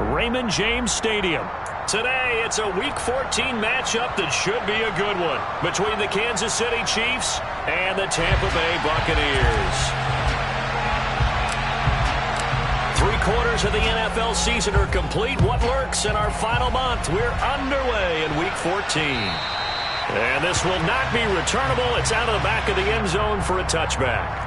Raymond James Stadium. Today, it's a Week 14 matchup that should be a good one between the Kansas City Chiefs and the Tampa Bay Buccaneers. 3/4 of the NFL season are complete. What lurks in our final month? We're underway in Week 14. And this will not be returnable. It's out of the back of the end zone for a touchback.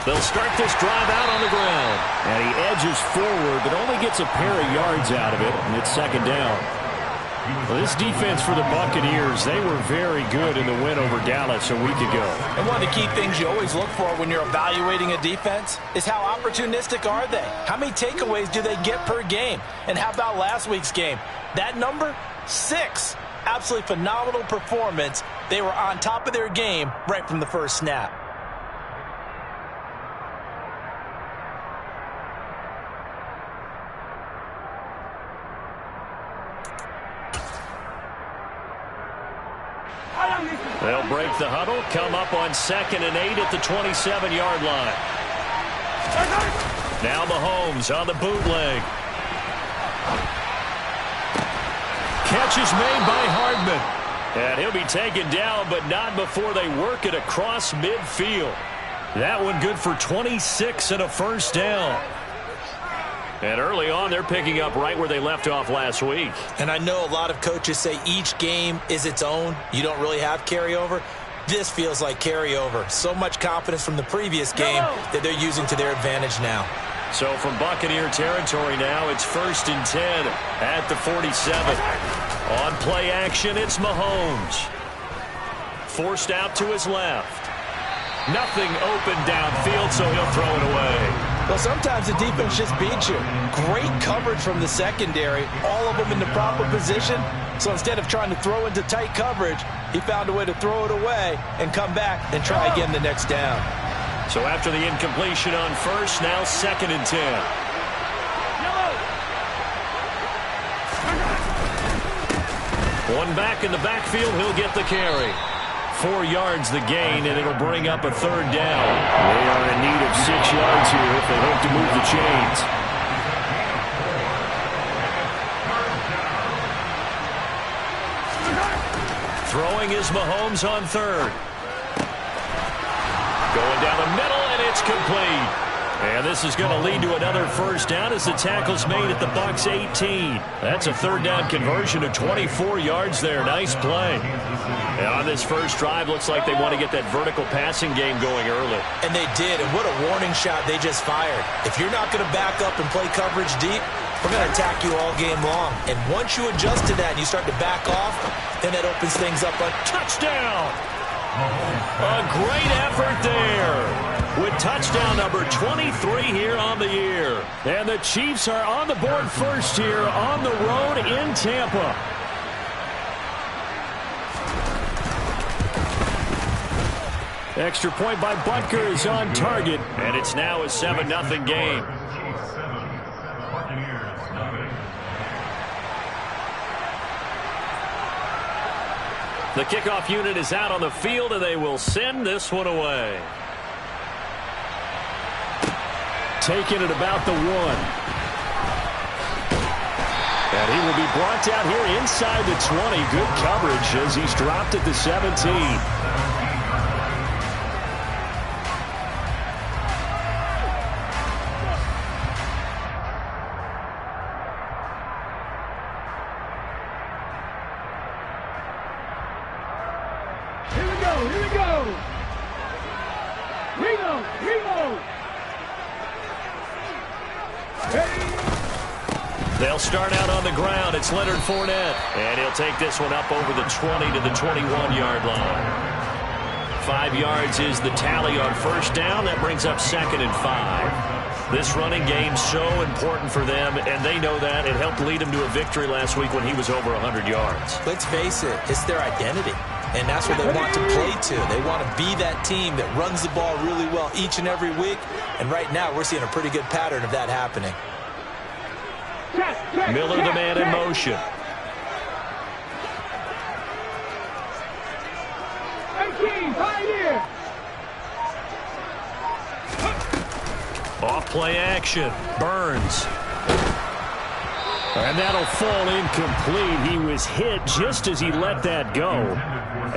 They'll start this drive out on the ground. And he edges forward, but only gets a pair of yards out of it, and it's second down. Well, this defense for the Buccaneers, they were very good in the win over Dallas a week ago. And one of the key things you always look for when you're evaluating a defense is how opportunistic are they? How many takeaways do they get per game? And how about last week's game? That number, 6. Absolutely phenomenal performance. They were on top of their game right from the first snap. They'll break the huddle, come up on 2nd and 8 at the 27-yard line. Now Mahomes on the bootleg. Catch is made by Hardman. And he'll be taken down, but not before they work it across midfield. That one good for 26 and a first down. And early on, they're picking up right where they left off last week. And I know a lot of coaches say each game is its own. You don't really have carryover. This feels like carryover. So much confidence from the previous game that they're using to their advantage now. So from Buccaneer territory now, it's 1st and 10 at the 47. On play action, it's Mahomes. Forced out to his left. Nothing open downfield, so he'll throw it away. Well, sometimes the defense just beats you. Great coverage from the secondary, all of them in the proper position. So instead of trying to throw into tight coverage, he found a way to throw it away and come back and try again the next down. So after the incompletion on first, now 2nd and 10. One back in the backfield, he'll get the carry. 4 yards the gain, and it'll bring up a 3rd down. They are in need of 6 yards here if they hope to move the chains. Throwing is Mahomes on 3rd. Going down the middle, and it's complete. And this is going to lead to another first down as the tackle's made at the Bucs 18. That's a 3rd down conversion of 24 yards there. Nice play. And on this first drive, looks like they want to get that vertical passing game going early. And they did, and what a warning shot they just fired. If you're not going to back up and play coverage deep, we're going to attack you all game long. And once you adjust to that and you start to back off, then that opens things up. A touchdown! A great effort there with touchdown number 23 here on the year. And the Chiefs are on the board first here on the road in Tampa. Extra point by Butker is on target, and it's now a 7-0 game. The kickoff unit is out on the field, and they will send this one away. Taking it about the 1. And he will be brought down here inside the 20. Good coverage as he's dropped at the 17. They'll start out on the ground. It's Leonard Fournette. And he'll take this one up over the 20 to the 21-yard line. 5 yards is the tally on first down. That brings up 2nd and 5. This running game's so important for them, and they know that. It helped lead them to a victory last week when he was over 100 yards. Let's face it, it's their identity, and that's what they want to play to. They want to be that team that runs the ball really well each and every week, and right now we're seeing a pretty good pattern of that happening. Miller, the man in motion. Off play action. Burns. And that'll fall incomplete. He was hit just as he let that go.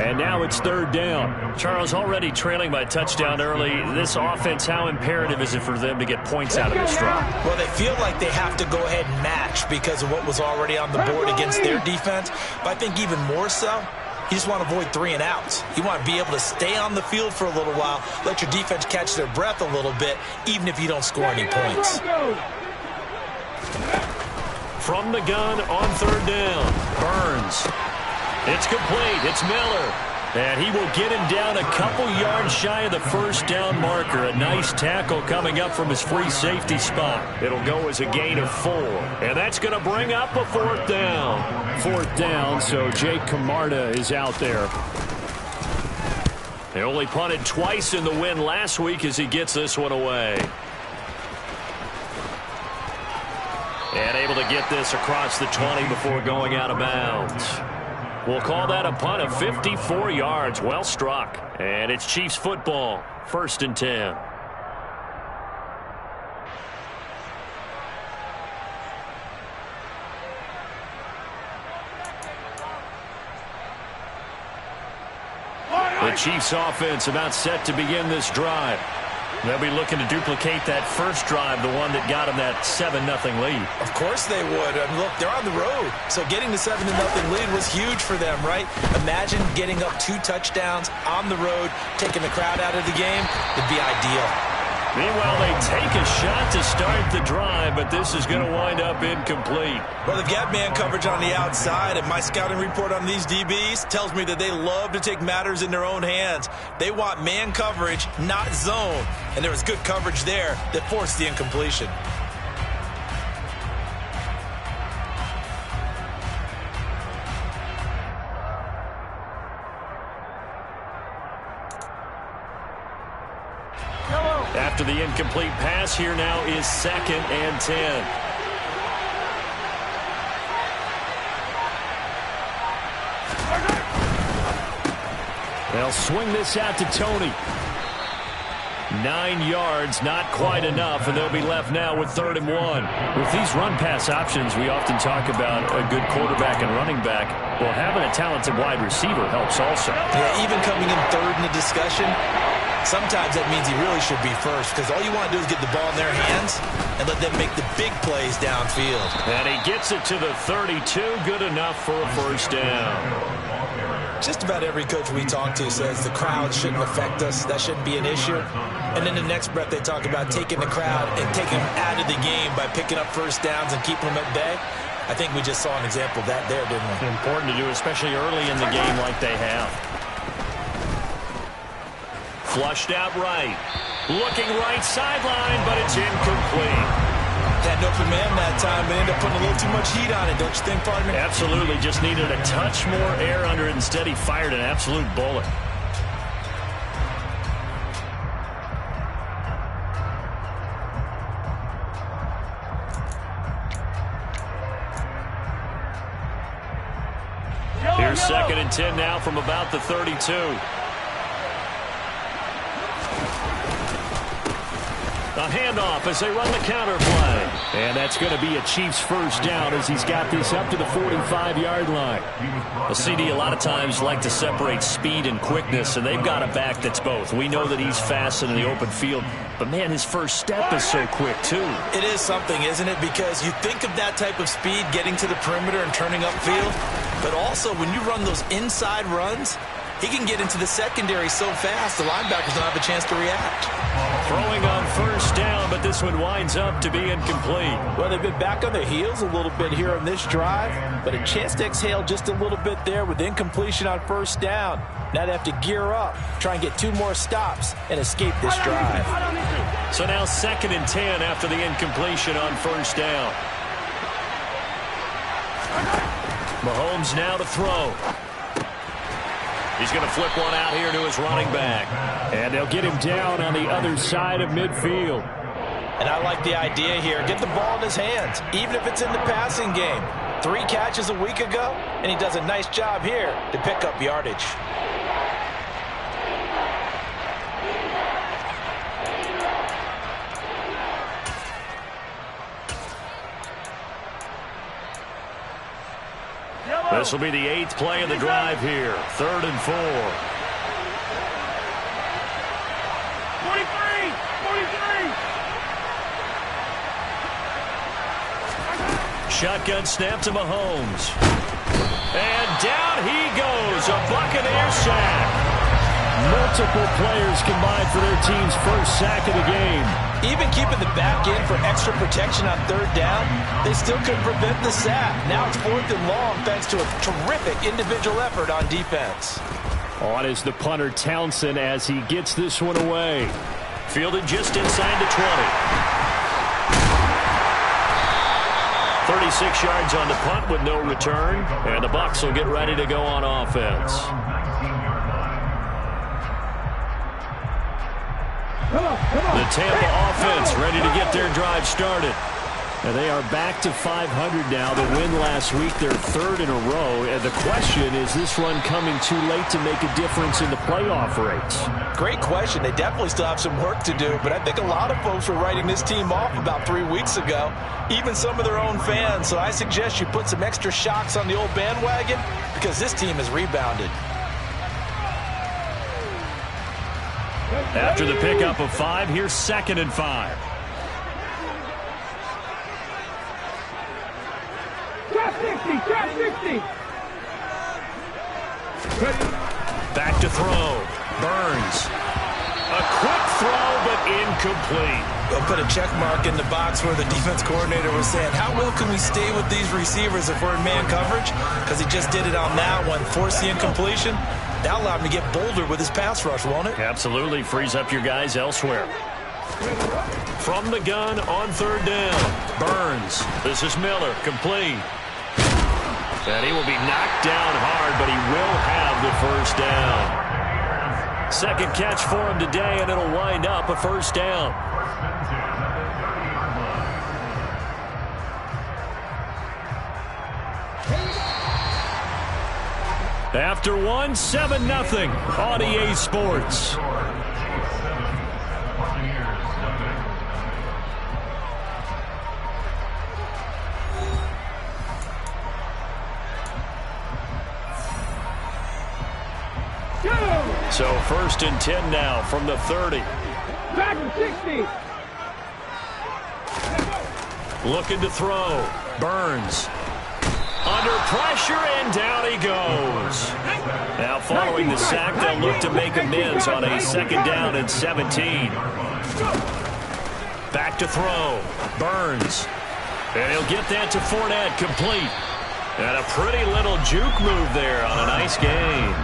And now it's third down. Charles, already trailing by touchdown early. This offense, how imperative is it for them to get points out of this drive? Well, they feel like they have to go ahead and match because of what was already on the board against their defense. But I think even more so, you just want to avoid 3 and outs. You want to be able to stay on the field for a little while, let your defense catch their breath a little bit, even if you don't score any points. From the gun on third down, Burns. It's complete. It's Miller. And he will get him down a couple yards shy of the first down marker. A nice tackle coming up from his free safety spot. It'll go as a gain of 4. And that's going to bring up a fourth down. Fourth down, so Jake Camarda is out there. They only punted twice in the win last week as he gets this one away. And able to get this across the 20 before going out of bounds. We'll call that a punt of 54 yards. Well struck. And it's Chiefs football. 1st and 10. The Chiefs offense about set to begin this drive. They'll be looking to duplicate that first drive, the one that got them that 7-0 lead. Of course they would. I mean, look, they're on the road. So getting the 7-0 lead was huge for them, right? Imagine getting up 2 touchdowns on the road, taking the crowd out of the game. It'd be ideal. Meanwhile, they take a shot to start the drive, but this is going to wind up incomplete. Well, they've got man coverage on the outside, and my scouting report on these DBs tells me that they love to take matters in their own hands. They want man coverage, not zone, and there was good coverage there that forced the incompletion. After the incomplete pass, here now is 2nd and 10. They'll swing this out to Tony. 9 yards, not quite enough, and they'll be left now with 3rd and 1. With these run-pass options, we often talk about a good quarterback and running back. Well, having a talented wide receiver helps also. Yeah, even coming in 3rd in the discussion, sometimes that means he really should be first because all you want to do is get the ball in their hands and let them make the big plays downfield. And he gets it to the 32. Good enough for a first down. Just about every coach we talk to says the crowd shouldn't affect us. That shouldn't be an issue. And then the next breath they talk about taking the crowd and taking them out of the game by picking up first downs and keeping them at bay. I think we just saw an example of that there, didn't we? Important to do, especially early in the game like they have. Flushed out right. Looking right sideline, but it's incomplete. Had an open man that time, but ended up putting a little too much heat on it, don't you think, partner? Absolutely. Just needed a touch more air under it. Instead, he fired an absolute bullet. Here's 2nd and 10 now from about the 32. A handoff as they run the counter play. And that's going to be a Chiefs first down as he's got this up to the 45-yard line. A CD a lot of times like to separate speed and quickness, and they've got a back that's both. We know that he's fast in the open field, but, man, his first step is so quick, too. It is something, isn't it? Because you think of that type of speed getting to the perimeter and turning upfield, but also when you run those inside runs, he can get into the secondary so fast the linebackers don't have a chance to react. Throwing on first down, but this one winds up to be incomplete. Well, they've been back on their heels a little bit here on this drive, but a chance to exhale just a little bit there with incompletion on first down. Now they have to gear up, try and get 2 more stops, and escape this drive. So now 2nd and 10 after the incompletion on first down. Mahomes now to throw. He's going to flip one out here to his running back. And they'll get him down on the other side of midfield. And I like the idea here. Get the ball in his hands, even if it's in the passing game. 3 catches a week ago, and he does a nice job here to pick up yardage. This will be the 8th play of the drive here. 3rd and 4. 43! Shotgun snap to Mahomes. And down he goes. A Buccaneer sack. Multiple players combined for their team's first sack of the game. Even keeping the back in for extra protection on 3rd down, they still couldn't prevent the sack. Now it's 4th and long thanks to a terrific individual effort on defense. On is the punter Townsend as he gets this one away. Fielded just inside the 20. 36 yards on the punt with no return. And the Bucs will get ready to go on offense. The Tampa offense ready to get their drive started. And they are back to 500 now. The win last week, their 3rd in a row. And the question, is this run coming too late to make a difference in the playoff race? Great question. They definitely still have some work to do, but I think a lot of folks were writing this team off about 3 weeks ago, even some of their own fans. So I suggest you put some extra shocks on the old bandwagon because this team has rebounded. After the pickup of 5, here's 2nd and 5. Trap 60! Back to throw. Burns. A quick throw, but incomplete. I'll put a check mark in the box where the defense coordinator was saying, how well can we stay with these receivers if we're in man coverage? Because he just did it on that one. Force the incompletion. That'll allow him to get bolder with his pass rush, won't it? Absolutely. Frees up your guys elsewhere. From the gun on 3rd down. Burns. This is Miller. Complete. And he will be knocked down hard, but he will have the first down. 2nd catch for him today, and it'll wind up a first down. After 1, 7-0 on EA Sports. So 1st and 10 now from the 30. Back to 60! Looking to throw. Burns. Under pressure, and down he goes. Now following the sack, they'll look to make amends on a 2nd down and 17. Back to throw. Burns. And he'll get that to Fournette, complete. And a pretty little juke move there on a nice game.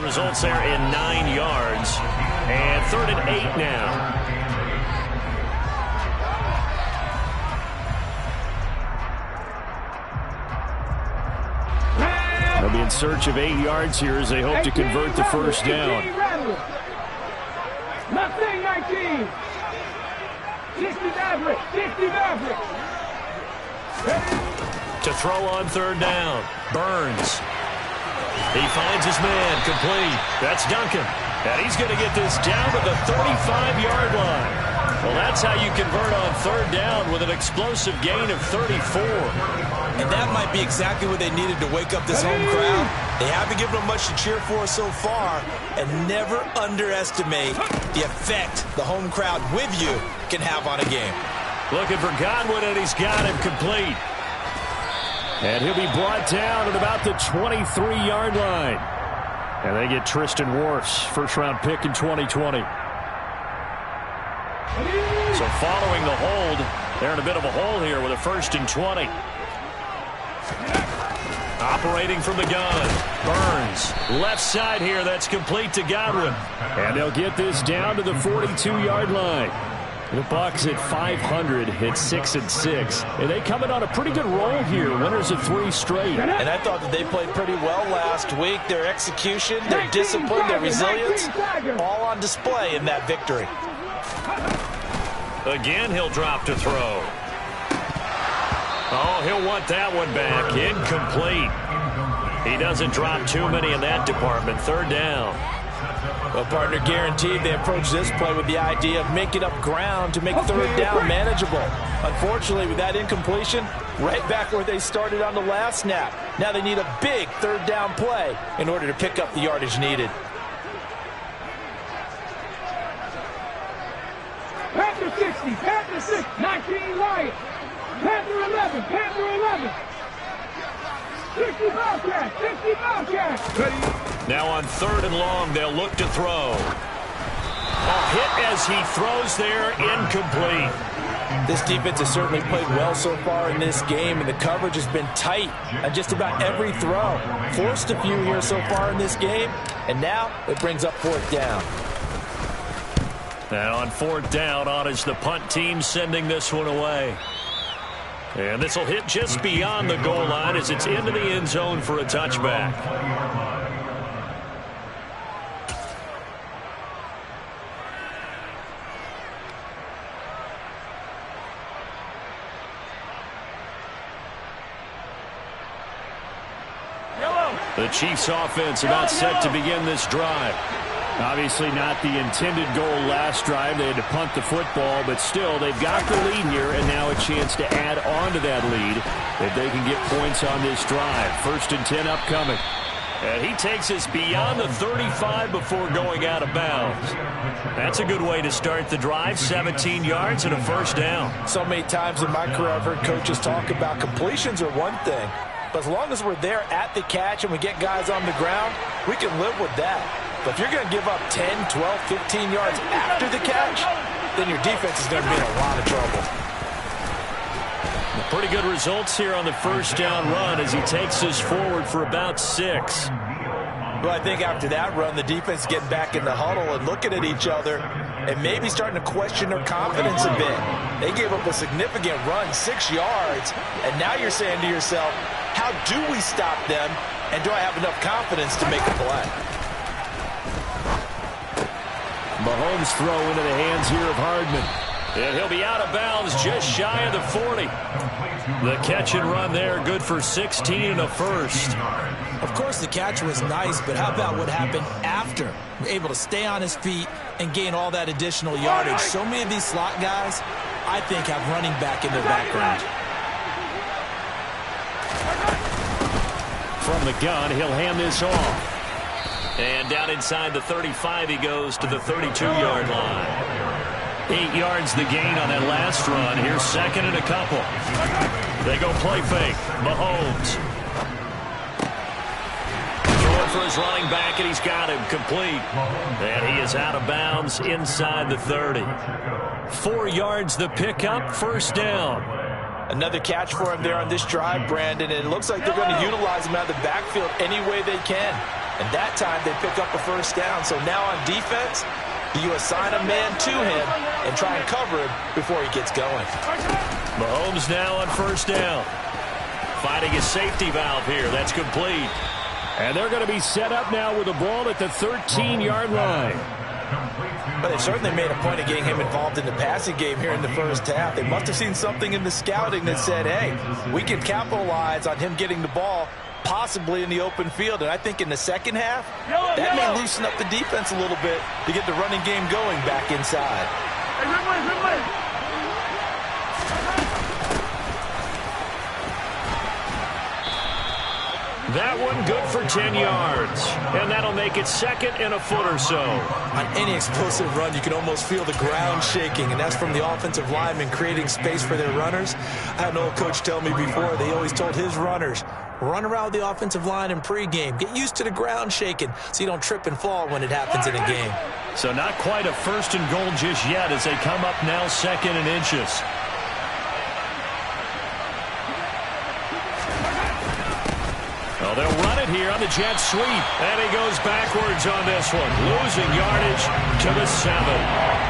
Results there in 9 yards. And 3rd and 8 now. They'll be in search of 8 yards here as they hope to convert the first down. Nothing, 19. 60 Maverick. 60 Maverick. To throw on 3rd down. Burns. He finds his man, complete. That's Duncan. And he's going to get this down to the 35-yard line. Well, that's how you convert on 3rd down with an explosive gain of 34. And that might be exactly what they needed to wake up this home crowd. They haven't given them much to cheer for so far. And never underestimate the effect the home crowd with you can have on a game. Looking for Godwin, and he's got him complete. And he'll be brought down at about the 23-yard line. And they get Tristan Wirfs, first-round pick in 2020. So following the hold, they're in a bit of a hole here with a 1st and 20. Operating from the gun. Burns. Left side here. That's complete to Godwin. And they'll get this down to the 42-yard line. The Bucs at 500 hit 6-6. And they come in on a pretty good roll here. Winners of 3 straight. And I thought that they played pretty well last week. Their execution, their discipline, their resilience, all on display in that victory. Again, he'll drop to throw. Oh, he'll want that one back. Incomplete. He doesn't drop too many in that department. 3rd down. Well, partner, guaranteed they approach this play with the idea of making up ground to make 3rd down manageable. Unfortunately, with that incompletion, right back where they started on the last snap. Now they need a big 3rd down play in order to pick up the yardage needed. Panther 60, Panther 6, 19 Lions. Panther 11, Panther 11. 60 Bobcats, 60 Bobcats. Now on 3rd and long, they'll look to throw. A hit as he throws there, incomplete. This defense has certainly played well so far in this game, and the coverage has been tight on just about every throw. Forced a few here so far in this game, and now it brings up 4th down. And on 4th down, on is the punt team sending this one away. And this will hit just beyond the goal line as it's into the end zone for a touchback. The Chiefs offense about set to begin this drive. Obviously not the intended goal last drive. They had to punt the football, but still they've got the lead here and now a chance to add on to that lead if they can get points on this drive. 1st and 10 upcoming. And he takes us beyond the 35 before going out of bounds. That's a good way to start the drive. 17 yards and a 1st down. So many times in my career I've heard coaches talk about completions are one thing, but as long as we're there at the catch and we get guys on the ground, we can live with that. But if you're going to give up 10, 12, 15 yards after the catch, then your defense is going to be in a lot of trouble. Pretty good results here on the 1st down run as he takes us forward for about 6. Well, I think after that run, the defense is getting back in the huddle and looking at each other and maybe starting to question their confidence a bit. They gave up a significant run, 6 yards, and now you're saying to yourself, how do we stop them, and do I have enough confidence to make a play? Mahomes throw into the hands here of Hardman. And he'll be out of bounds just shy of the 40. The catch and run there, good for 16 and a 1st. Of course, the catch was nice, but how about what happened after? Able to stay on his feet and gain all that additional yardage. So many of these slot guys, I think, have running back in their background. From the gun, he'll hand this off. And down inside the 35, he goes to the 32-yard line. 8 yards the gain on that last run. Here's 2nd and a couple. They go play fake. Mahomes. Throwing for his running back, and he's got him complete. And he is out of bounds inside the 30. 4 yards the pickup, 1st down. Another catch for him there on this drive, Brandon, and it looks like they're going to utilize him out of the backfield any way they can. And that time they pick up a 1st down. So now on defense, you assign a man to him and try and cover him before he gets going. Mahomes now on 1st down. Finding a safety valve here. That's complete. And they're going to be set up now with the ball at the 13-yard line. But they certainly made a point of getting him involved in the passing game here in the 1st half. They must have seen something in the scouting that said, hey, we can capitalize on him getting the ball possibly in the open field. And I think in the 2nd half, that may loosen up the defense a little bit to get the running game going back inside. That one good for 10 yards. And that'll make it 2nd and a foot or so. On any explosive run, you can almost feel the ground shaking, and that's from the offensive linemen creating space for their runners. I had an old coach tell me before, they always told his runners, Run around with the offensive line in pregame. Get used to the ground shaking so you don't trip and fall when it happens in a game. So not quite a first and goal just yet as they come up now 2nd and inches. Well, they'll run it here on the jet sweep. And he goes backwards on this one. Losing yardage to the 7.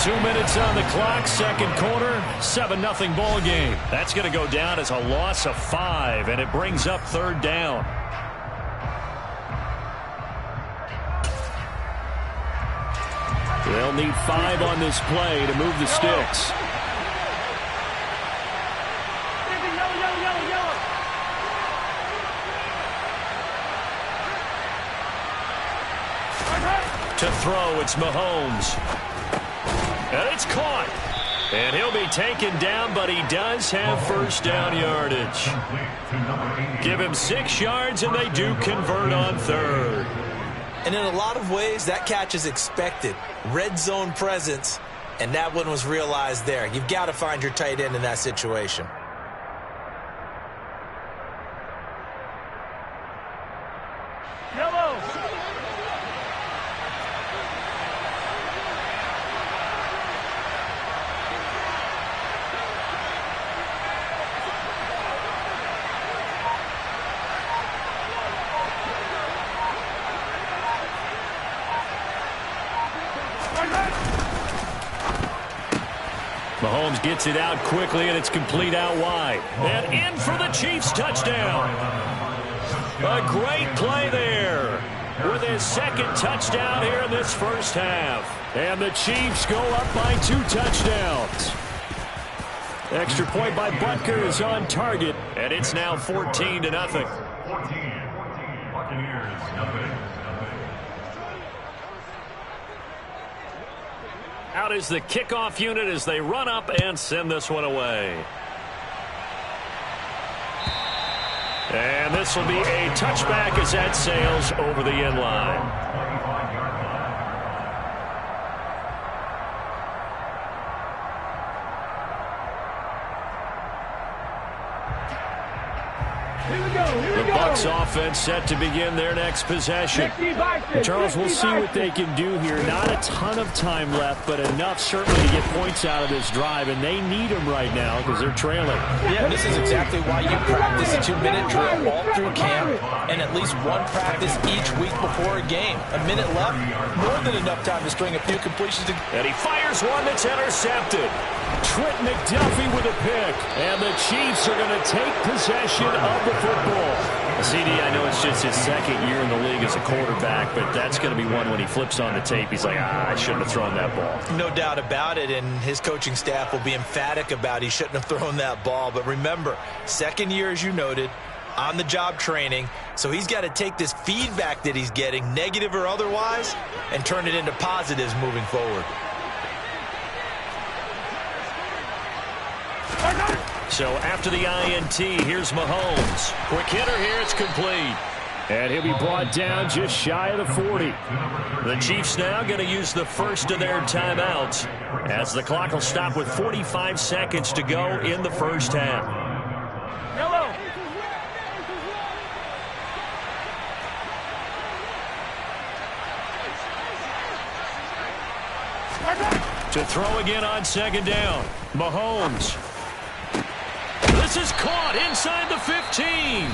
2 minutes on the clock, 2nd quarter, 7-0 ball game. That's going to go down as a loss of 5, and it brings up 3rd down. They'll need 5 on this play to move the sticks. To throw, it's Mahomes. And it's caught. And he'll be taken down, but he does have first down yardage. Give him 6 yards, and they do convert on 3rd. And in a lot of ways, that catch is expected. Red zone presence, and that one was realized there. You've got to find your tight end in that situation. Yellow. Mahomes gets it out quickly, and it's complete out wide. And in for the Chiefs touchdown. A great play there with his 2nd touchdown here in this first half. And the Chiefs go up by 2 touchdowns. Extra point by Butker is on target, and it's now 14-0. 14. Buccaneers, nothing. Out is the kickoff unit as they run up and send this one away. And this will be a touchback as that sails over the end line. The Bucs offense set to begin their next possession. Charles, We'll see what they can do here. Not a ton of time left, but enough certainly to get points out of this drive, and they need them right now because they're trailing. Yeah, this is exactly why you practice a 2-minute drill all through camp and at least one practice each week before a game. A minute left, more than enough time to string a few completions. And he fires one that's intercepted. Trent McDuffie with a pick. And the Chiefs are going to take possession of the football. CD, I know it's just his 2nd year in the league as a quarterback, but that's going to be one when he flips on the tape. He's like, I shouldn't have thrown that ball. No doubt about it, and his coaching staff will be emphatic about he shouldn't have thrown that ball. But remember, 2nd year, as you noted, on-the-job training, so he's got to take this feedback that he's getting, negative or otherwise, and turn it into positives moving forward. So after the INT, here's Mahomes. Quick hitter here, it's complete. And he'll be brought down just shy of the 40. The Chiefs now going to use the first of their timeouts as the clock will stop with 45 seconds to go in the first half. Yellow. To throw again on 2nd down. Mahomes. This is caught inside the 15.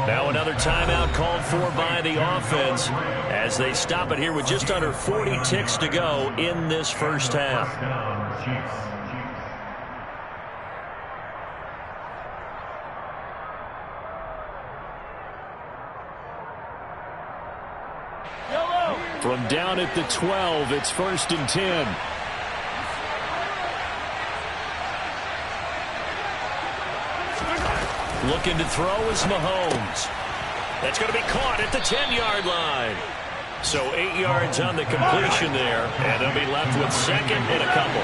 Now another timeout called for by the offense as they stop it here with just under 40 ticks to go in this first half. From down at the 12, it's 1st and 10. Looking to throw is Mahomes. That's going to be caught at the 10-yard line. So 8 yards on the completion there, and they'll be left with 2nd and a couple.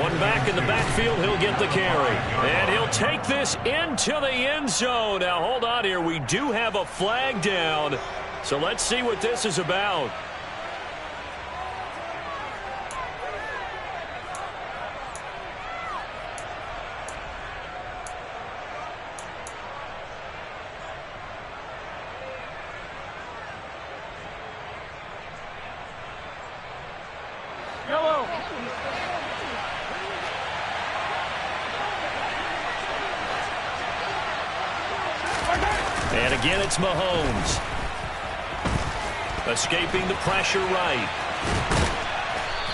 One back in the backfield, he'll get the carry. And he'll take this into the end zone. Now, hold on here. We do have a flag down. So let's see what this is about. again, it's Mahomes. Escaping the pressure right.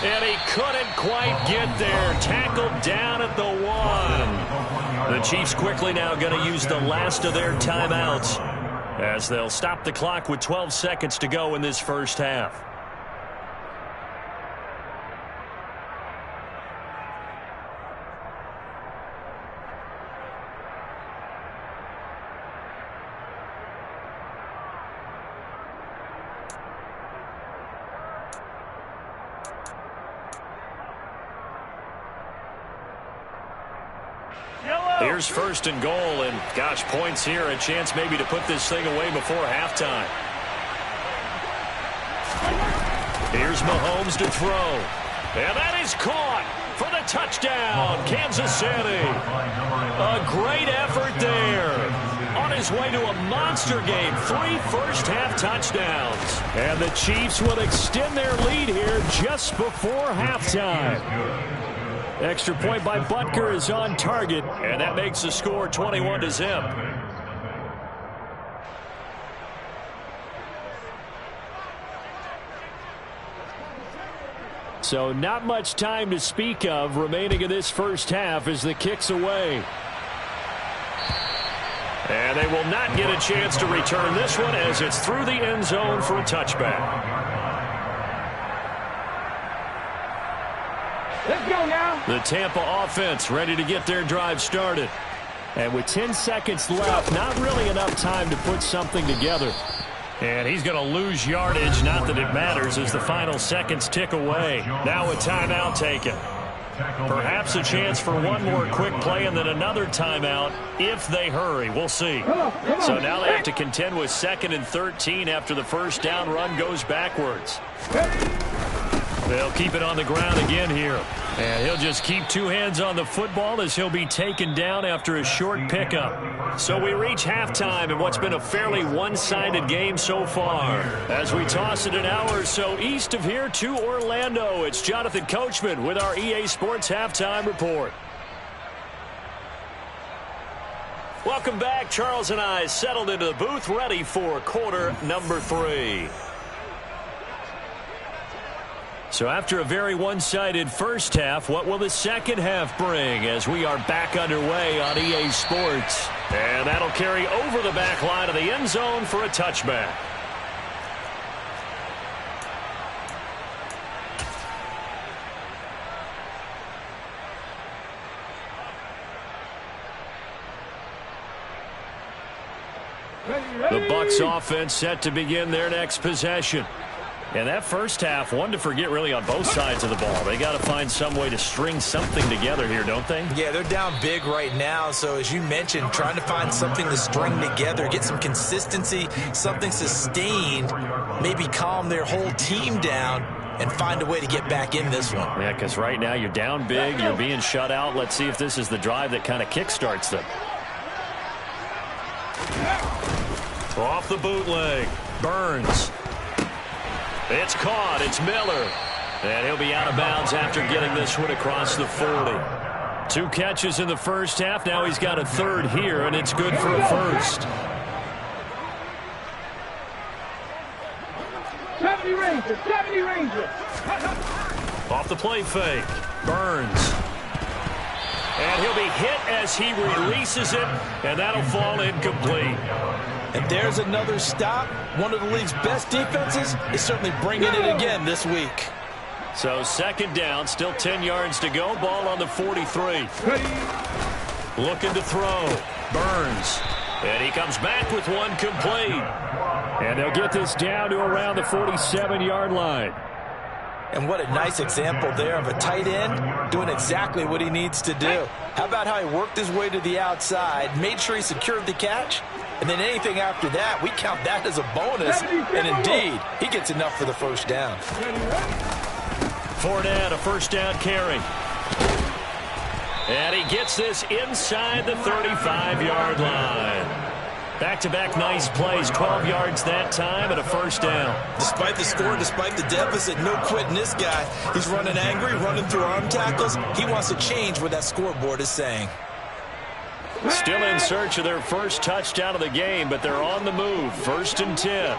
And he couldn't quite get there. Tackled down at the 1. The Chiefs quickly now going to use the last of their timeouts as they'll stop the clock with 12 seconds to go in this first half. Here's first and goal, and gosh, points here, a chance maybe to put this thing away before halftime. Here's Mahomes to throw, and that is caught for the touchdown, Kansas City. A great effort there. On his way to a monster game, 3 first-half touchdowns. And the Chiefs will extend their lead here just before halftime. Extra point by Butker is on target, and that makes the score 21-0. So not much time to speak of remaining in this first half as the kick's away. And they will not get a chance to return this one as it's through the end zone for a touchback. Let's go now. The Tampa offense ready to get their drive started. And with 10 seconds left, not really enough time to put something together. And he's going to lose yardage, not that it matters, as the final seconds tick away. Now a timeout taken. Perhaps a chance for one more quick play and then another timeout if they hurry. We'll see. So now they have to contend with 2nd and 13 after the first down run goes backwards. They'll keep it on the ground again here. And he'll just keep 2 hands on the football as he'll be taken down after a short pickup. So we reach halftime in what's been a fairly one-sided game so far. As we toss it an hour or so east of here to Orlando, it's Jonathan Coachman with our EA Sports Halftime Report. Welcome back. Charles and I settled into the booth ready for quarter number 3. So after a very one-sided first half, what will the second half bring as we are back underway on EA Sports? And that'll carry over the back line of the end zone for a touchback. The Bucs offense set to begin their next possession. And that first half, one to forget really on both sides of the ball. They got to find some way to string something together here, don't they? Yeah, they're down big right now. So as you mentioned, trying to find something to string together, get some consistency, something sustained, maybe calm their whole team down and find a way to get back in this one. Yeah, because right now you're down big, you're being shut out. Let's see if this is the drive that kind of kickstarts them. Off the bootleg, Burns. It's caught. It's Miller. And he'll be out of bounds after getting this one across the 40. 2 catches in the first half. Now he's got a third here, and it's good for a first. 70 Rangers, 70 Rangers. Off the play fake. Burns. And he'll be hit as he releases it, and that'll fall incomplete. And there's another stop. One of the league's best defenses is certainly bringing it again this week. So 2nd down, still 10 yards to go. Ball on the 43. Looking to throw. Burns. And he comes back with one complete. And they'll get this down to around the 47-yard line. And what a nice example there of a tight end doing exactly what he needs to do. How about how he worked his way to the outside, made sure he secured the catch, and then anything after that, we count that as a bonus. And indeed, he gets enough for the first down. Fournette, a first down carry. And he gets this inside the 35-yard line. Back-to-back nice plays, 12 yards that time and a first down. Despite the score, despite the deficit, no quitting this guy. He's running angry, running through arm tackles. He wants to change what that scoreboard is saying. Still in search of their first touchdown of the game, but they're on the move. 1st and 10.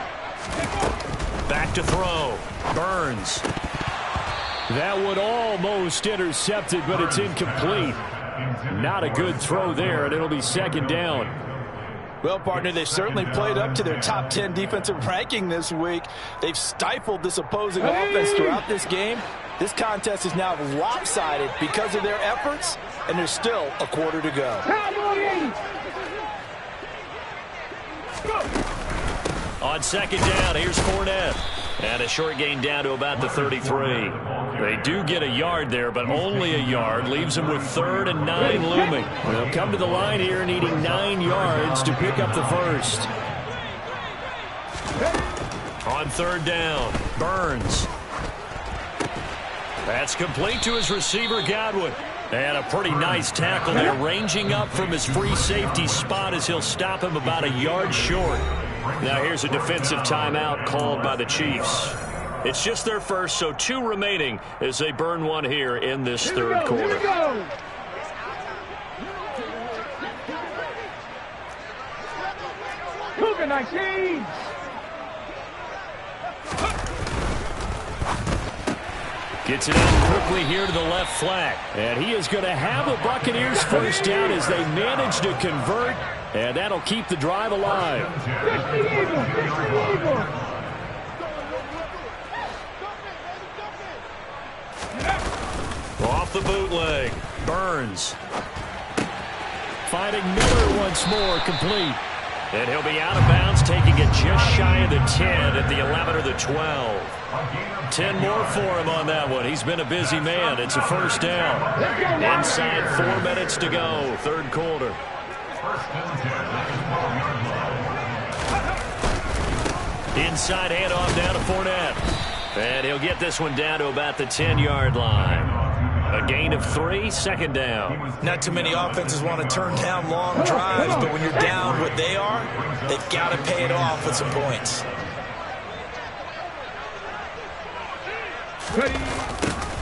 Back to throw. Burns. That one almost intercepted, but it's incomplete. Not a good throw there, and it'll be 2nd down. Well, partner, they've certainly played up to their top 10 defensive ranking this week. They've stifled this opposing offense throughout this game. This contest is now lopsided because of their efforts, and there's still a quarter to go. On 2nd down, here's Fournette. And a short gain down to about the 33. They do get a yard there, but only a yard. Leaves them with 3rd and 9 looming. They'll come to the line here needing 9 yards to pick up the first. On 3rd down, Burns. That's complete to his receiver, Godwin. And a pretty nice tackle there, ranging up from his free safety spot as he'll stop him about a yard short. Now here's a defensive timeout called by the Chiefs. It's just their first, so 2 remaining as they burn one here in this 3rd quarter. Cougar 19. Gets it out quickly here to the left flat. And he is going to have a Buccaneers first down as they manage to convert. And that'll keep the drive alive. Off the bootleg. Burns. Finding Miller once more, complete. And he'll be out of bounds, taking it just shy of the 10 at the 11 or the 12. 10 more for him on that one. He's been a busy man. It's a first down. Inside 4 minutes to go, 3rd quarter. Inside handoff down to Fournette. And he'll get this one down to about the 10-yard line. A gain of 3, 2nd down. Not too many offenses want to turn down long drives, but when you're down what they are, they've got to pay it off with some points.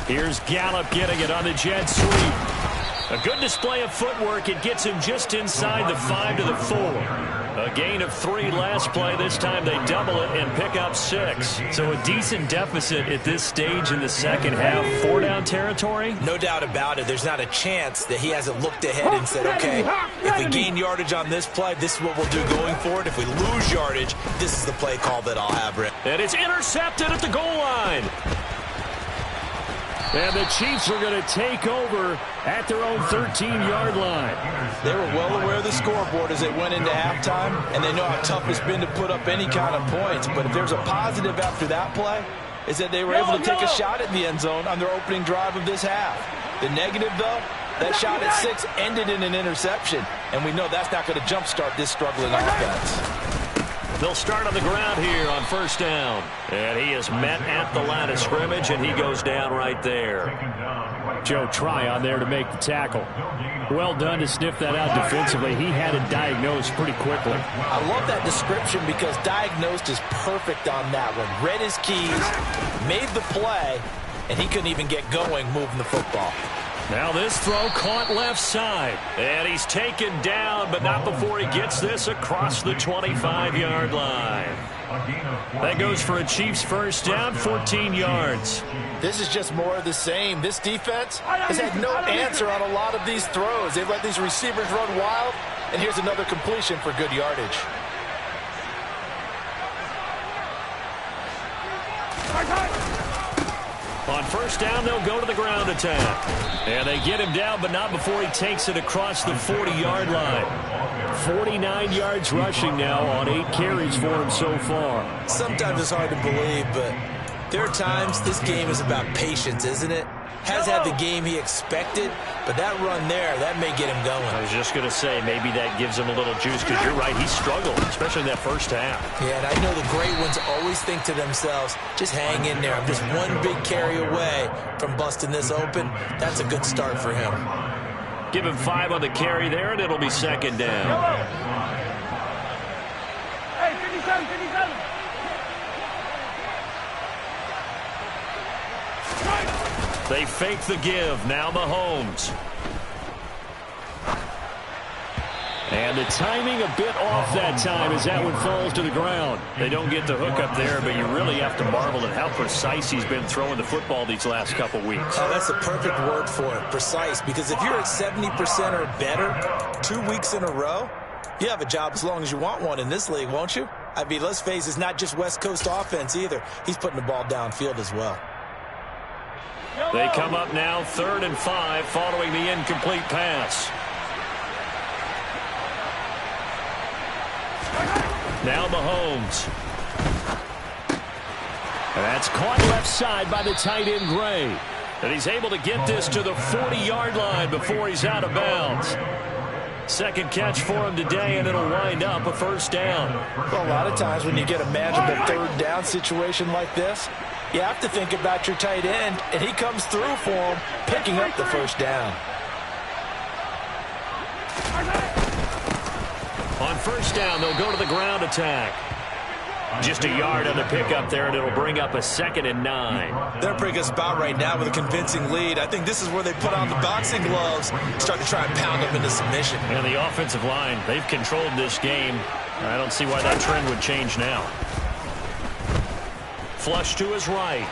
Here's Gallup getting it on the jet sweep. A good display of footwork. It gets him just inside the 5 to the 4. A gain of 3 last play. This time they double it and pick up 6. So a decent deficit at this stage in the 2nd half. 4-down territory? No doubt about it. There's not a chance that he hasn't looked ahead and said, okay, if we gain yardage on this play, this is what we'll do going forward. If we lose yardage, this is the play call that I'll have. And it's intercepted at the goal line. And the Chiefs are going to take over at their own 13-yard line. They were well aware of the scoreboard as they went into halftime, and they know how tough it's been to put up any kind of points. But if there's a positive after that play, is that they were able to take a shot at the end zone on their opening drive of this half. The negative, though, that shot at 6 ended in an interception, and we know that's not going to jumpstart this struggling offense. They'll start on the ground here on 1st down. And he is met at the line of scrimmage, and he goes down right there. Joe Tryon there to make the tackle. Well done to sniff that out defensively. He had it diagnosed pretty quickly. I love that description because diagnosed is perfect on that one. Read his keys, made the play, and he couldn't even get going moving the football. Now this throw caught left side. And he's taken down, but not before he gets this across the 25-yard line. That goes for a Chiefs first down, 14 yards. This is just more of the same. This defense has had no answer on a lot of these throws. They've let these receivers run wild, and here's another completion for good yardage. On 1st down, they'll go to the ground attack. And they get him down, but not before he takes it across the 40-yard line. 49 yards rushing now on 8 carries for him so far. Sometimes it's hard to believe, but there are times this game is about patience, isn't it? Has had the game he expected, but that run there, that may get him going. I was just going to say, maybe that gives him a little juice, because you're right, he struggled, especially in that first half. Yeah, and I know the great ones always think to themselves, just hang in there. I'm just one big carry away from busting this open. That's a good start for him. Give him 5 on the carry there, and it'll be 2nd down. Hey, 57, 57. They fake the give. Now Mahomes. And the timing a bit off that time as that one falls to the ground. They don't get the hook up there, but you really have to marvel at how precise he's been throwing the football these last couple weeks. Oh, that's the perfect word for it, precise. Because if you're at 70% or better 2 weeks in a row, you have a job as long as you want one in this league, won't you? I mean, let's face it, it's not just West Coast offense either. He's putting the ball downfield as well. They come up now 3rd and 5 following the incomplete pass. Now Mahomes. And that's caught left side by the tight end Gray. And he's able to get this to the 40-yard line before he's out of bounds. Second catch for him today, and it'll wind up a first down. Well, a lot of times when you get a manageable third down situation like this, you have to think about your tight end, and he comes through for him, picking up the first down. On first down, they'll go to the ground attack. Just a yard on the pickup there, and it'll bring up a 2nd and 9. They're a pretty good spot right now with a convincing lead. I think this is where they put on the boxing gloves, start to try and pound them into submission. And the offensive line, they've controlled this game. I don't see why that trend would change now. Flush to his right.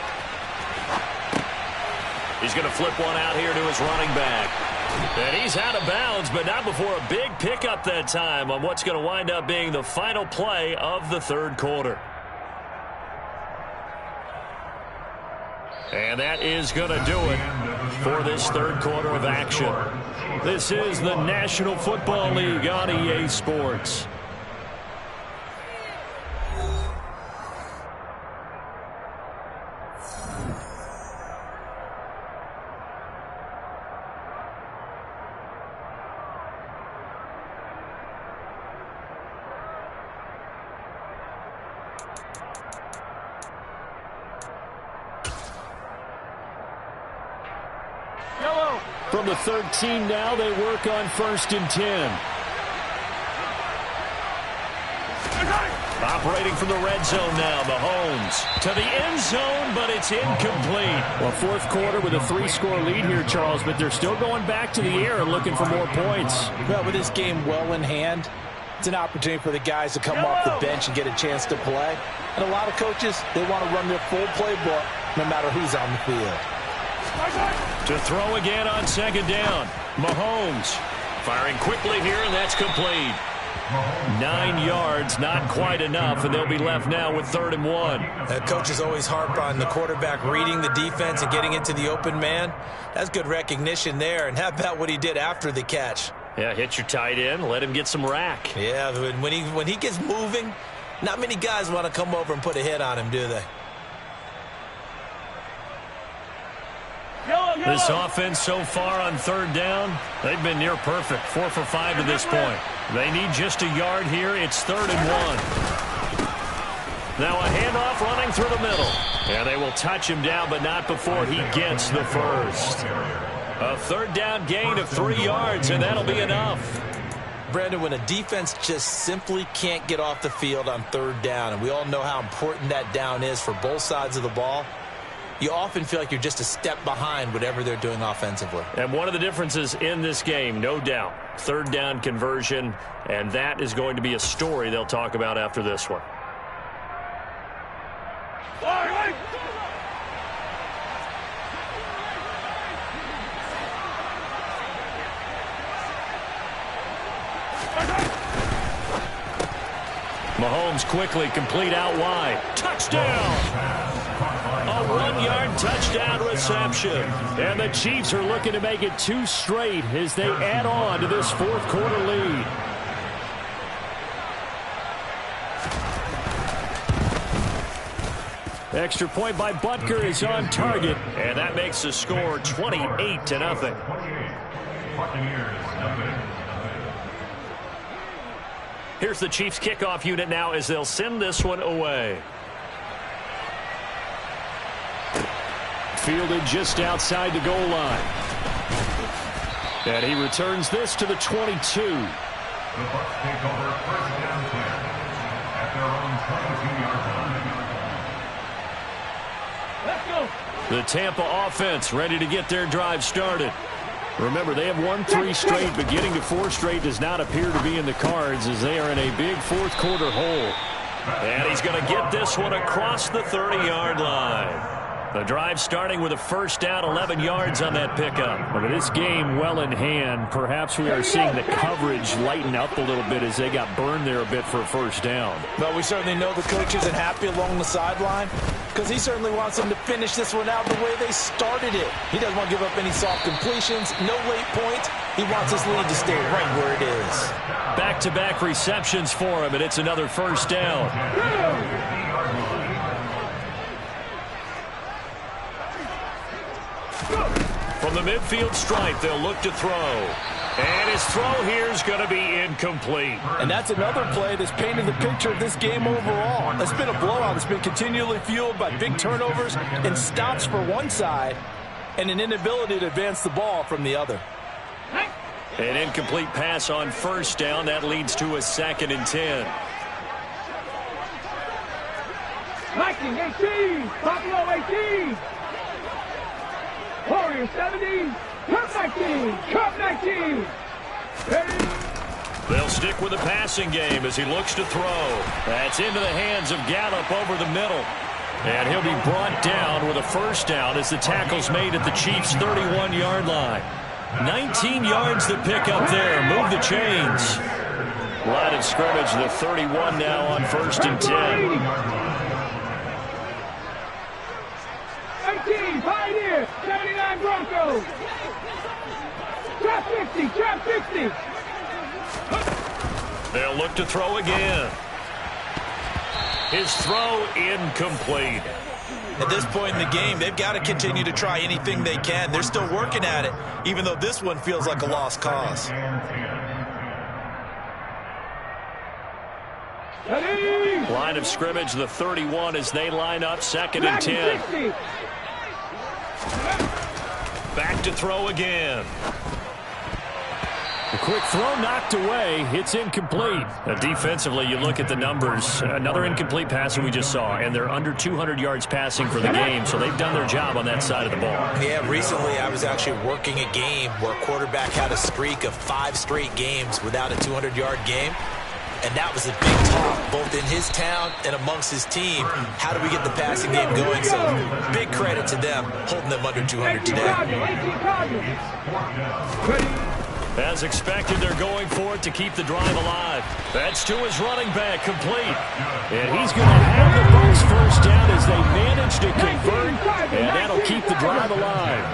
He's going to flip one out here to his running back. And he's out of bounds, but not before a big pickup that time on what's going to wind up being the final play of the third quarter. And that is going to do it for this third quarter of action. This is the National Football League on EA Sports. From the 13 now, they work on 1st and 10. Operating from the red zone now, Mahomes to the end zone, but it's incomplete. Well, fourth quarter with a 3-score lead here, Charles, but they're still going back to the air and looking for more points. Well, with this game well in hand, it's an opportunity for the guys to come off the bench and get a chance to play. And a lot of coaches, they want to run their full playbook no matter who's on the field. To throw again on 2nd down. Mahomes firing quickly here, and that's complete. 9 yards, not quite enough, and they'll be left now with 3rd and 1. Coaches always harp on the quarterback reading the defense and getting into the open man. That's good recognition there. And how about what he did after the catch? Yeah, hit your tight end, let him get some rack. Yeah, when he gets moving, not many guys want to come over and put a hit on him, do they? This offense so far on 3rd down, they've been near perfect. 4 for 5 to this point. They need just a yard here. It's 3rd and 1. Now a handoff running through the middle. And they will touch him down, but not before he gets the first. A 3rd down gain of 3 yards, and that'll be enough. Brandon, when a defense just simply can't get off the field on 3rd down, and we all know how important that down is for both sides of the ball, you often feel like you're just a step behind whatever they're doing offensively. And one of the differences in this game, no doubt, 3rd down conversion, and that is going to be a story they'll talk about after this one. Mahomes quickly complete out wide. Touchdown! A 1-yard touchdown reception. And the Chiefs are looking to make it 2 straight as they add on to this fourth quarter lead. Extra point by Butker is on target. And that makes the score 28-0. Here's the Chiefs kickoff unit now as they'll send this one away. Fielded just outside the goal line. And he returns this to the 22. The Bucs take over 1st down 10 at their own 22-yard line. Let's go. The Tampa offense ready to get their drive started. Remember, they have won 3 straight, but getting to 4 straight does not appear to be in the cards as they are in a big fourth quarter hole. And he's going to get this one across the 30-yard line. The drive starting with a first down, 11 yards on that pickup. But this game well in hand. Perhaps we are seeing the coverage lighten up a little bit as they got burned there a bit for a first down. But we certainly know the coach isn't happy along the sideline because he certainly wants them to finish this one out the way they started it. He doesn't want to give up any soft completions, no late points. He wants his lead to stay right where it is. Back-to-back receptions for him, and it's another first down. From the midfield stripe, they'll look to throw. And his throw here is going to be incomplete. And that's another play that's painted the picture of this game overall. It's been a blowout. It's been continually fueled by big turnovers and stops for one side and an inability to advance the ball from the other. An incomplete pass on first down. That leads to a 2nd and 10. Viking 18, Buffalo 18. Warriors 17, Cup 19, Cup 19. Ready? They'll stick with the passing game as he looks to throw. That's into the hands of Gallup over the middle. And he'll be brought down with a first down as the tackle's made at the Chiefs' 31-yard line. 19 yards to pick up there. Move the chains. Line of scrimmage, the 31 now on 1st and 10. 18, Pioneer, 79 Broncos. Trap 50, trap 50. They'll look to throw again. His throw incomplete. At this point in the game, they've got to continue to try anything they can. They're still working at it, even though this one feels like a lost cause. Line of scrimmage, the 31 as they line up 2nd and 10. Back to throw again. A quick throw knocked away. It's incomplete. Defensively, you look at the numbers. Another incomplete pass that we just saw, and they're under 200 yards passing for the game, so they've done their job on that side of the ball. Yeah, recently I was actually working a game where a quarterback had a streak of 5 straight games without a 200-yard game. And that was a big talk, both in his town and amongst his team. How do we get the passing game going? So big credit to them, holding them under 200 today. As expected, they're going for it to keep the drive alive. That's to his running back, complete. And he's going to have the Bucs first down as they manage to convert, and that'll keep the drive alive.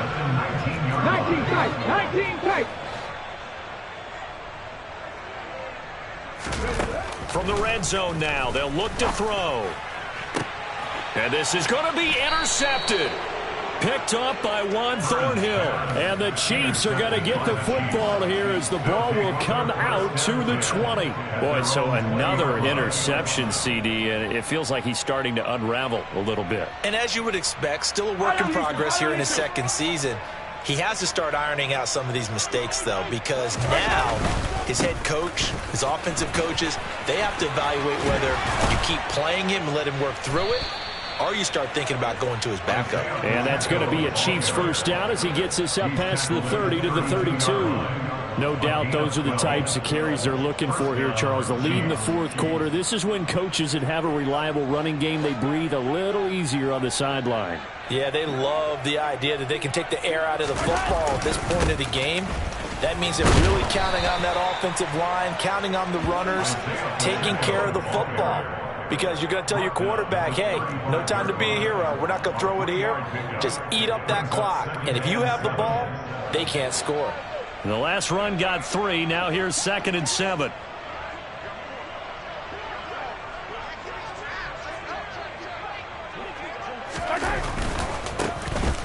19 tight, 19 tight. From the red zone now, they'll look to throw. And this is going to be intercepted. Picked up by Juan Thornhill. And the Chiefs are going to get the football here as the ball will come out to the 20. Boy, so another interception, CD, and it feels like he's starting to unravel a little bit. And as you would expect, still a work in progress here in his 2nd season. He has to start ironing out some of these mistakes, though, because now his head coach, his offensive coaches, they have to evaluate whether you keep playing him and let him work through it, or you start thinking about going to his backup. And that's going to be a Chiefs first down as he gets this up past the 30 to the 32. No doubt those are the types of carries they're looking for here, Charles. The lead in the fourth quarter. This is when coaches that have a reliable running game, they breathe a little easier on the sideline. Yeah, they love the idea that they can take the air out of the football at this point of the game. That means they're really counting on that offensive line, counting on the runners, taking care of the football. Because you're going to tell your quarterback, hey, no time to be a hero. We're not going to throw it here. Just eat up that clock. And if you have the ball, they can't score. The last run got 3. Now here's 2nd and 7.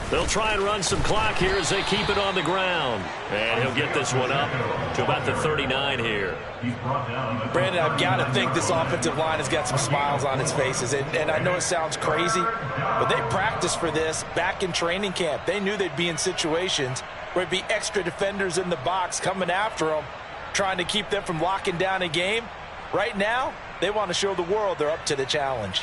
They'll try and run some clock here as they keep it on the ground. And he'll get this one up to about the 39 here. Brandon, I've got to think this offensive line has got some smiles on its faces. And I know it sounds crazy, but they practiced for this back in training camp. They knew they'd be in situations where it'd be extra defenders in the box coming after them, trying to keep them from locking down a game. Right now, they want to show the world they're up to the challenge.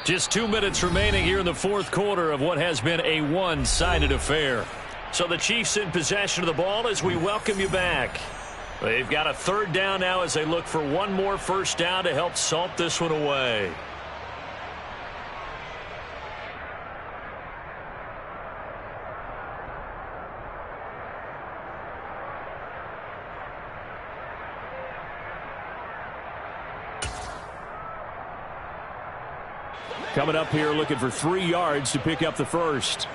Just 2 minutes remaining here in the fourth quarter of what has been a one-sided affair. So the Chiefs in possession of the ball as we welcome you back. They've got a third down now as they look for one more first down to help salt this one away. Coming up here looking for 3 yards to pick up the first.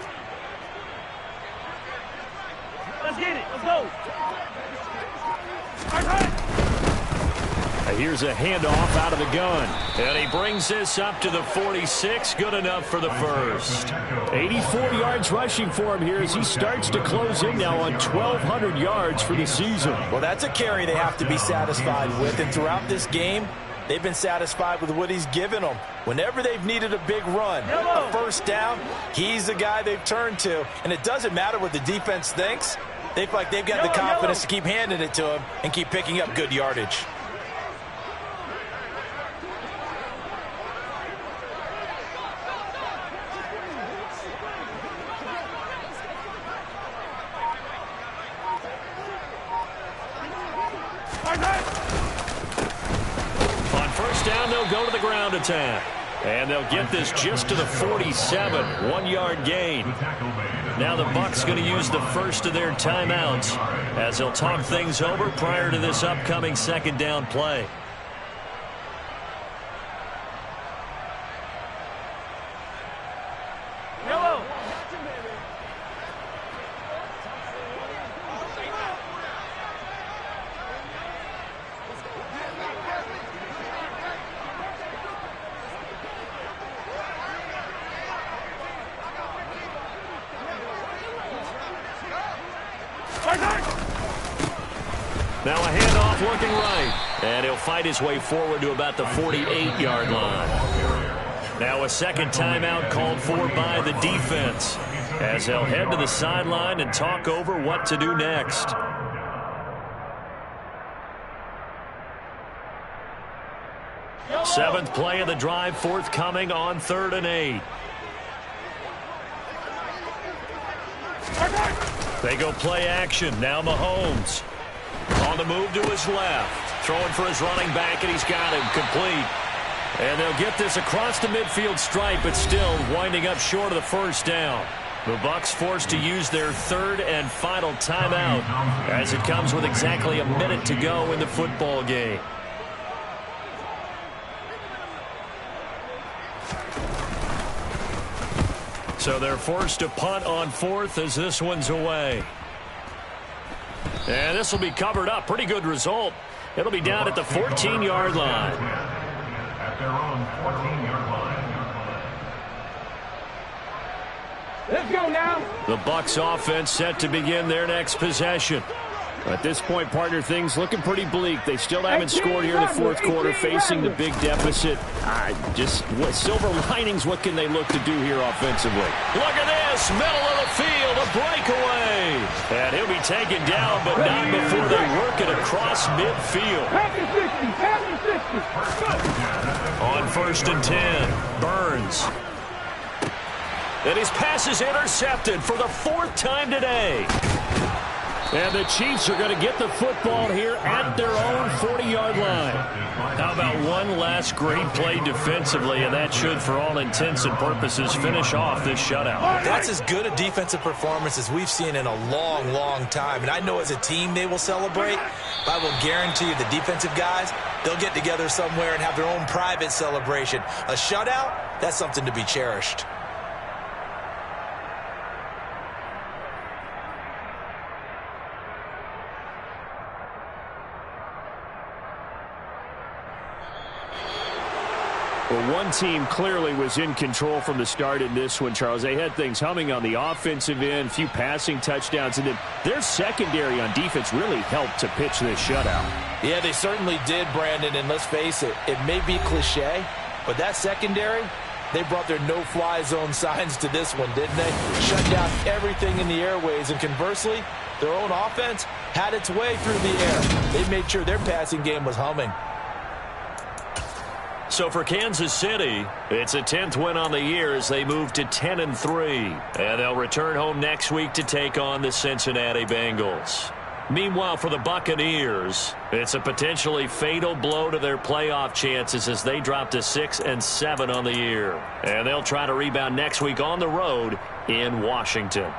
Let's get it. Let's go. Here's a handoff out of the gun. And he brings this up to the 46. Good enough for the first. 84 yards rushing for him here as he starts to close in now on 1,200 yards for the season. Well, that's a carry they have to be satisfied with. And throughout this game, they've been satisfied with what he's given them. Whenever they've needed a big run, a first down, he's the guy they've turned to. And it doesn't matter what the defense thinks. They feel like they've got the confidence to keep handing it to him and keep picking up good yardage. On first down, they'll go to the ground attack. And they'll get this just to the 47. 1-yard gain. Now the Bucs going to use the first of their timeouts as they'll talk things over prior to this upcoming second down play. Now a handoff looking right. And he'll fight his way forward to about the 48-yard line. Now a second timeout called for by the defense as they'll head to the sideline and talk over what to do next. Seventh play of the drive forthcoming on 3rd and 8. They go play action. Now Mahomes. On the move to his left. Throwing for his running back, and he's got him complete. And they'll get this across the midfield stripe, but still winding up short of the first down. The Bucs forced to use their third and final timeout as it comes with exactly a minute to go in the football game. So they're forced to punt on 4th as this one's away. And this will be covered up. Pretty good result. It'll be down at the 14-yard line. At their own 14-yard line. Let's go now. The Bucs offense set to begin their next possession. At this point, partner, things looking pretty bleak. They still haven't scored here in the fourth quarter, facing the big deficit. Just what silver linings, what can they look to do here offensively? Look at this, middle of the field, a breakaway. And he'll be taken down, but not before they work it across midfield. Pack and 60. On 1st and 10, Burns. And his pass is intercepted for the 4th time today. And the Chiefs are going to get the football here at their own 40-yard line. How about one last great play defensively, and that should, for all intents and purposes, finish off this shutout. That's as good a defensive performance as we've seen in a long, long time. And I know as a team they will celebrate, but I will guarantee you the defensive guys, they'll get together somewhere and have their own private celebration. A shutout, that's something to be cherished. Well, one team clearly was in control from the start in this one, Charles. They had things humming on the offensive end, a few passing touchdowns, and then their secondary on defense really helped to pitch this shutout. Yeah, they certainly did, Brandon, and let's face it, it may be cliche, but that secondary, they brought their no-fly zone signs to this one, didn't they? Shut down everything in the airways, and conversely, their own offense had its way through the air. They made sure their passing game was humming. So for Kansas City, it's a 10th win on the year as they move to 10-3. And they'll return home next week to take on the Cincinnati Bengals. Meanwhile, for the Buccaneers, it's a potentially fatal blow to their playoff chances as they drop to 6-7 on the year. And they'll try to rebound next week on the road in Washington.